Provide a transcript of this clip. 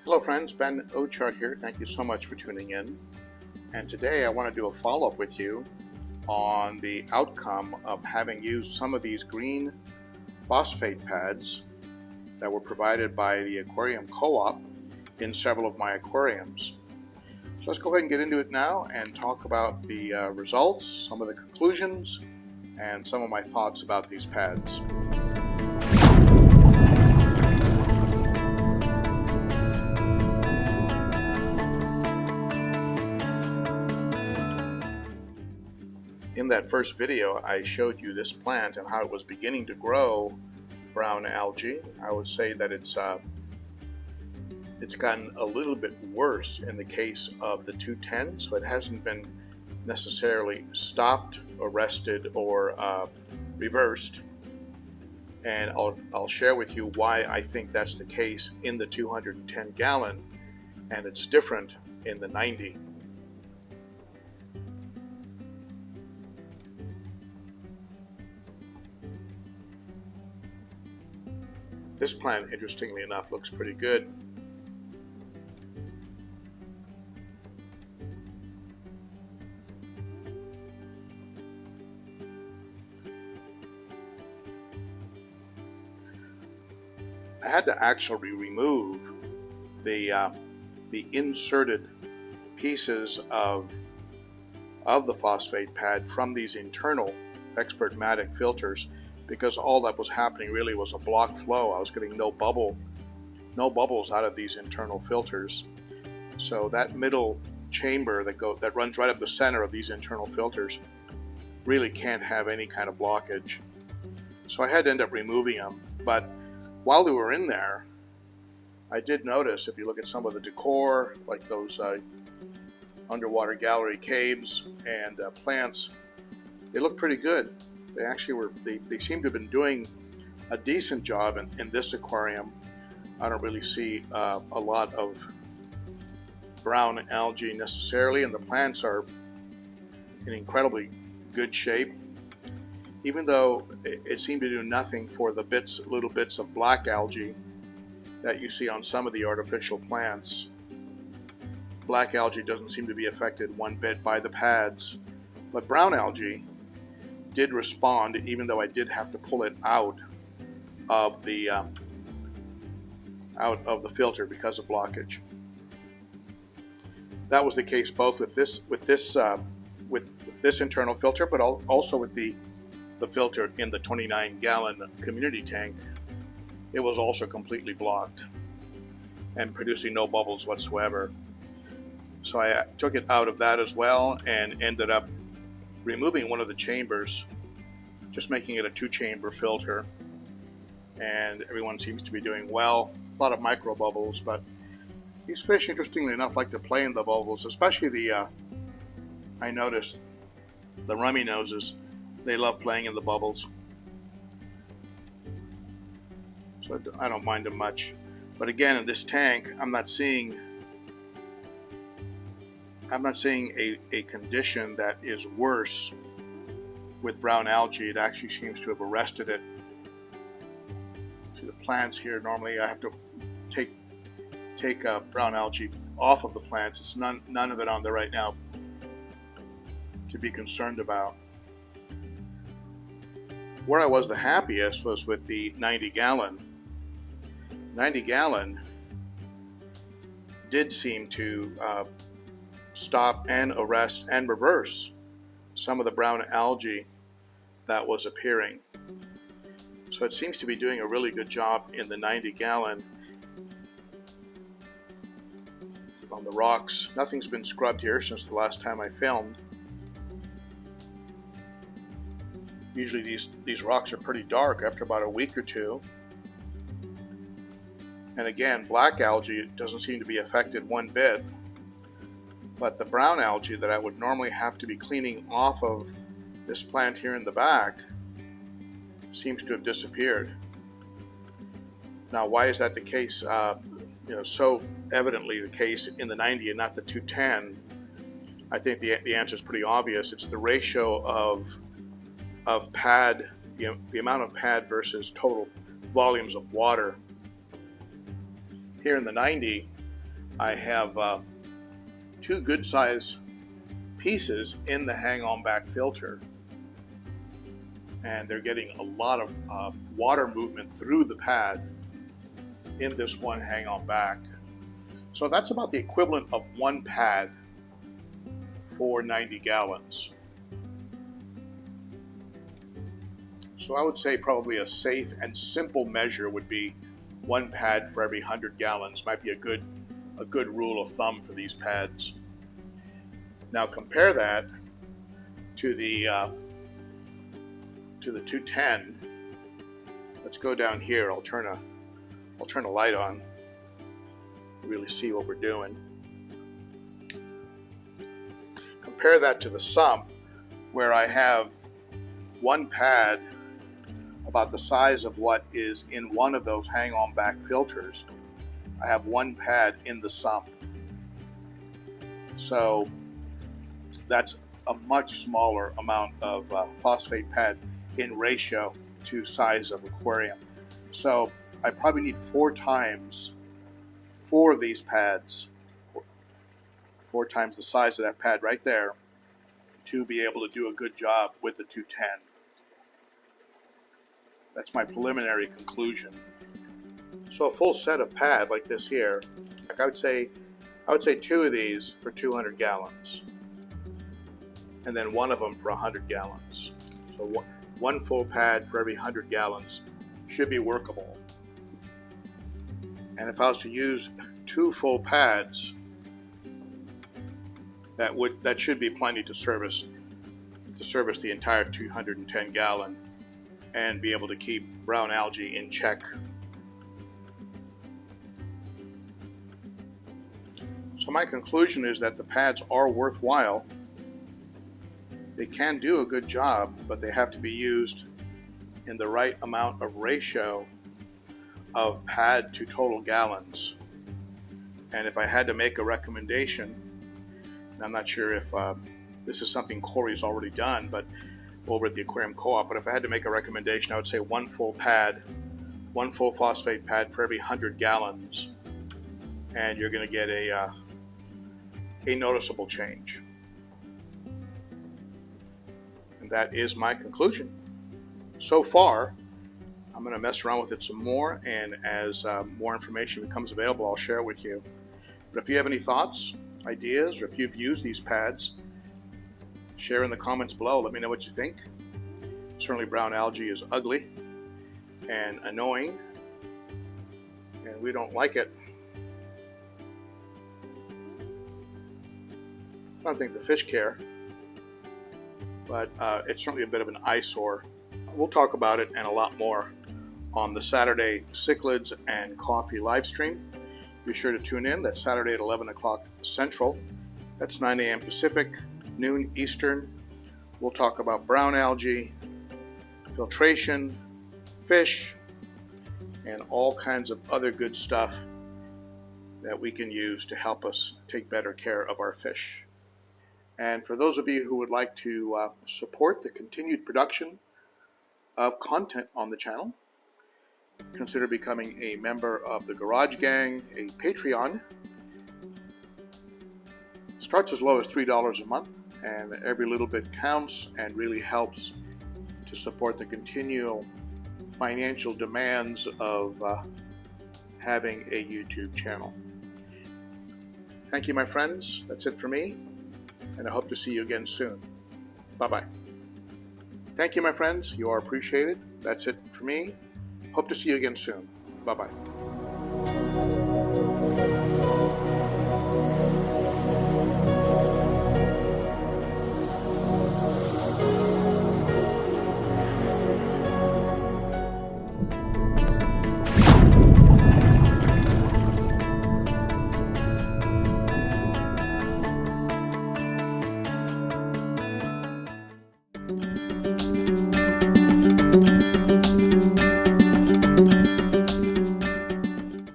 Hello friends, Ben Ochart here. Thank you so much for tuning in. And today I want to do a follow-up with you on the outcome of having used some of these green phosphate pads that were provided by the Aquarium Co-op in several of my aquariums. So let's go ahead and get into it now and talk about the results, some of the conclusions, and some of my thoughts about these pads. In that first video, I showed you this plant and how it was beginning to grow brown algae. I would say that it's gotten a little bit worse in the case of the 210, so it hasn't been necessarily stopped, arrested, or reversed. And I'll share with you why I think that's the case in the 210 gallon, and it's different in the 90. This plant, interestingly enough, looks pretty good. I had to actually remove the inserted pieces of the phosphate pad from these internal Expertmatic filters, because all that was happening really was a block flow. I was getting no bubbles out of these internal filters. So that middle chamber that runs right up the center of these internal filters really can't have any kind of blockage. So I had to end up removing them. But while they were in there, I did notice, if you look at some of the decor, like those underwater gallery caves and plants, they look pretty good. They actually they seem to have been doing a decent job in this aquarium. I don't really see a lot of brown algae necessarily, and the plants are in incredibly good shape, even though it seemed to do nothing for the little bits of black algae that you see on some of the artificial plants. Black algae doesn't seem to be affected one bit by the pads, but brown algae did respond, even though I did have to pull it out of the filter because of blockage. That was the case both with this internal filter, but also with the filter in the 29-gallon community tank. It was also completely blocked and producing no bubbles whatsoever. So I took it out of that as well and ended up removing one of the chambers, just making it a 2-chamber filter, and everyone seems to be doing well. A lot of micro bubbles, but these fish, interestingly enough, like to play in the bubbles, especially I noticed the rummy noses. They love playing in the bubbles, so I don't mind them much. But again, in this tank, I'm not seeing a condition that is worse with brown algae. It actually seems to have arrested it. See the plants here, normally I have to take brown algae off of the plants. It's none of it on there right now to be concerned about. Where I was the happiest was with the 90 gallon. 90 gallon did seem to stop and arrest and reverse some of the brown algae that was appearing. So it seems to be doing a really good job in the 90 gallon. On the rocks, nothing's been scrubbed here since the last time I filmed. Usually these rocks are pretty dark after about a week or two. And again, black algae doesn't seem to be affected one bit. But the brown algae that I would normally have to be cleaning off of this plant here in the back seems to have disappeared. Now, why is that the case? So evidently the case in the 90 and not the 210. I think the answer is pretty obvious. It's the ratio of of pad, the amount of pad versus total volumes of water. Here in the 90, I have 2 good size pieces in the hang-on back filter, and they're getting a lot of water movement through the pad in this one hang-on back. So that's about the equivalent of 1 pad for 90 gallons. So I would say probably a safe and simple measure would be 1 pad for every 100 gallons. Might be a good rule of thumb for these pads. Now compare that to the 210. Let's go down here. I'll turn a light on. Really see what we're doing. Compare that to the sump, where I have 1 pad about the size of what is in one of those hang-on back filters. I have 1 pad in the sump. So that's a much smaller amount of phosphate pad in ratio to size of aquarium. So I probably need 4 times 4 of these pads, 4 times the size of that pad right there, to be able to do a good job with the 210. That's my preliminary conclusion. So a full set of pad like this here, like I would say 2 of these for 200 gallons, and then 1 of them for 100 gallons. So 1 full pad for every 100 gallons should be workable. And if I was to use 2 full pads, that should be plenty to service the entire 210 gallon and be able to keep brown algae in check. So my conclusion is that the pads are worthwhile. They can do a good job, but they have to be used in the right amount of ratio of pad to total gallons. And if I had to make a recommendation, and I'm not sure if this is something Corey's already done, but over at the Aquarium Co-op, but if I had to make a recommendation, I would say 1 full pad, 1 full phosphate pad for every 100 gallons, and you're going to get a noticeable change. And that is my conclusion. So far, I'm going to mess around with it some more, and as more information becomes available, I'll share it with you. But if you have any thoughts, ideas, or if you've used these pads, share in the comments below. Let me know what you think. Certainly brown algae is ugly and annoying, and we don't like it. I don't think the fish care, but it's certainly a bit of an eyesore. We'll talk about it and a lot more on the Saturday Cichlids and Coffee live stream. Be sure to tune in. That's Saturday at 11 o'clock Central. That's 9 a.m. Pacific, noon Eastern. We'll talk about brown algae, filtration, fish, and all kinds of other good stuff that we can use to help us take better care of our fish. And for those of you who would like to support the continued production of content on the channel, consider becoming a member of the Garage Gang, a Patreon. Starts as low as $3 a month, and every little bit counts and really helps to support the continual financial demands of having a YouTube channel. Thank you, my friends. That's it for me, and I hope to see you again soon. Bye-bye. Thank you, my friends. You are appreciated. That's it for me. Hope to see you again soon. Bye-bye.